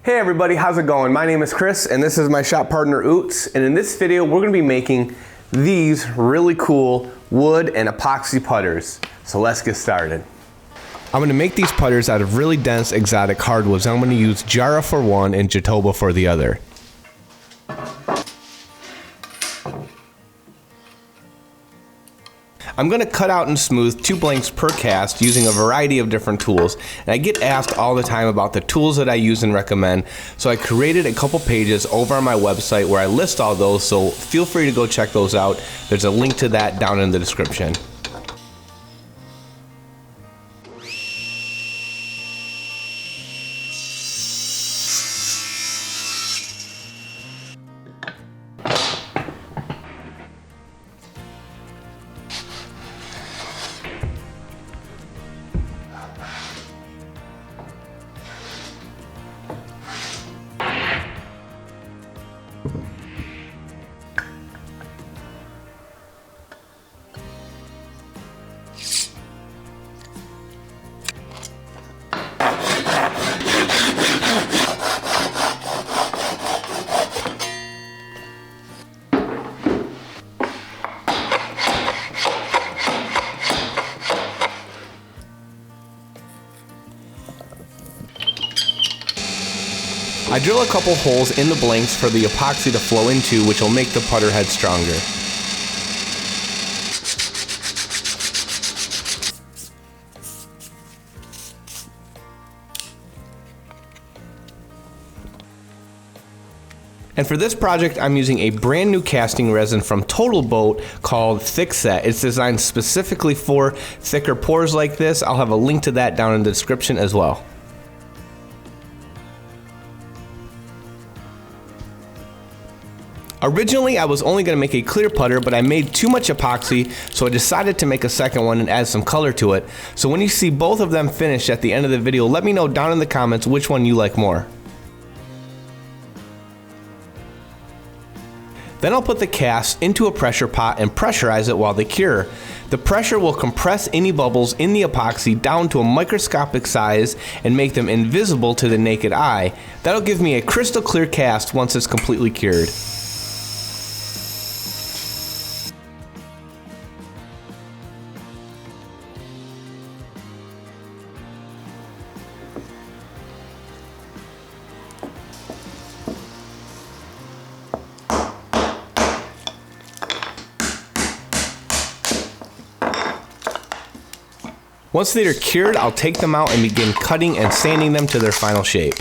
Hey everybody, how's it going? My name is Chris and this is my shop partner Oots, and in this video we're going to be making these really cool wood and epoxy putters. So let's get started. I'm going to make these putters out of really dense exotic hardwoods. I'm going to use Jara for one and Jatoba for the other. I'm going to cut out and smooth 2 blanks per cast using a variety of different tools. And I get asked all the time about the tools that I use and recommend, so I created a couple pages over on my website where I list all those, so feel free to go check those out. There's a link to that down in the description. I drill a couple holes in the blanks for the epoxy to flow into, which will make the putter head stronger. And for this project, I'm using a brand new casting resin from Total Boat called Thick Set. It's designed specifically for thicker pours like this. I'll have a link to that down in the description as well. Originally, I was only going to make a clear putter, but I made too much epoxy, so I decided to make a second one and add some color to it. So when you see both of them finished at the end of the video, let me know down in the comments which one you like more. Then I'll put the cast into a pressure pot and pressurize it while they cure. The pressure will compress any bubbles in the epoxy down to a microscopic size and make them invisible to the naked eye. That'll give me a crystal clear cast once it's completely cured. Once they are cured, I'll take them out and begin cutting and sanding them to their final shape.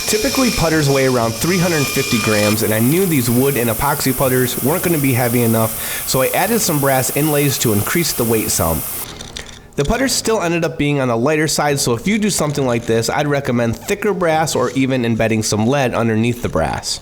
Typically putters weigh around 350 grams, and I knew these wood and epoxy putters weren't going to be heavy enough, so I added some brass inlays to increase the weight some. The putters still ended up being on the lighter side, so if you do something like this, I'd recommend thicker brass or even embedding some lead underneath the brass.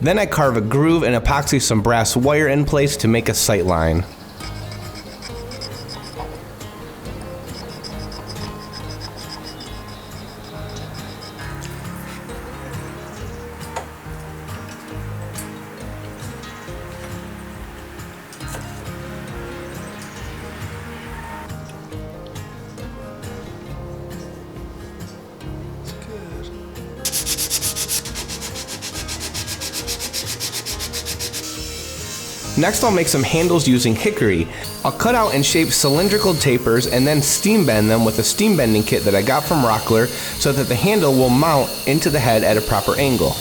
Then I carve a groove and epoxy some brass wire in place to make a sight line. Next, I'll make some handles using hickory. I'll cut out and shape cylindrical tapers and then steam bend them with a steam bending kit that I got from Rockler so that the handle will mount into the head at a proper angle.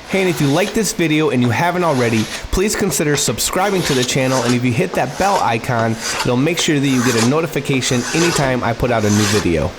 Hey, and if you like this video and you haven't already, please consider subscribing to the channel, and if you hit that bell icon, it'll make sure that you get a notification anytime I put out a new video.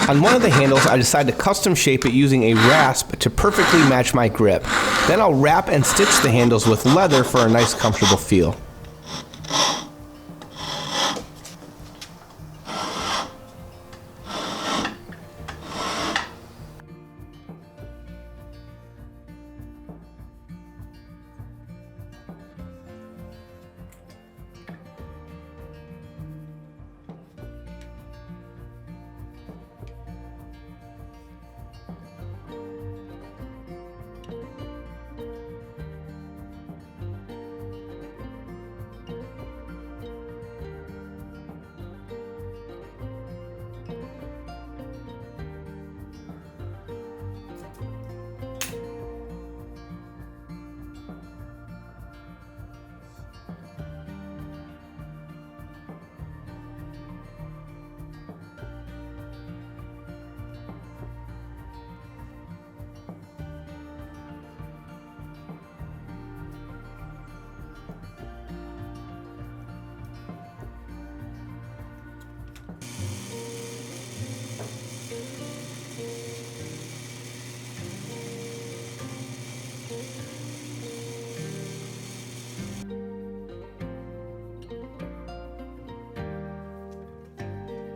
On one of the handles, I decided to custom shape it using a rasp to perfectly match my grip. Then I'll wrap and stitch the handles with leather for a nice comfortable feel.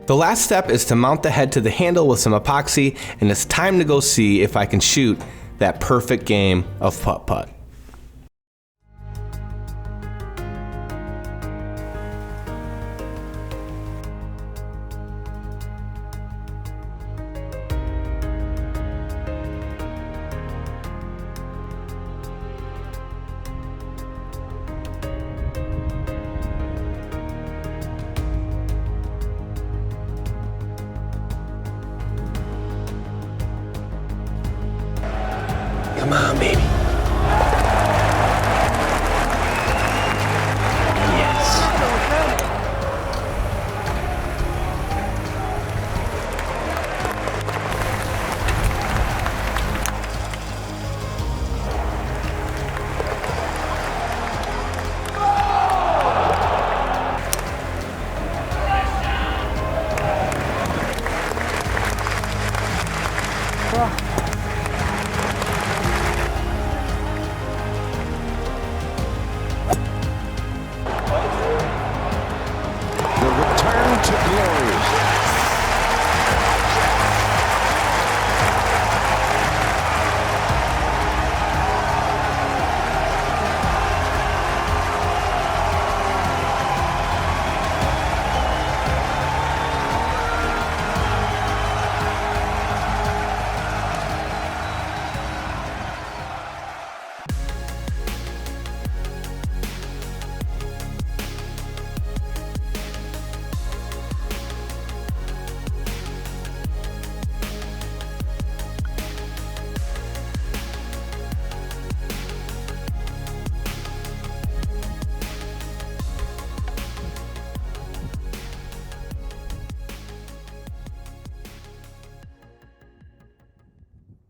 The last step is to mount the head to the handle with some epoxy, and it's time to go see if I can shoot that perfect game of putt-putt. Come on, baby.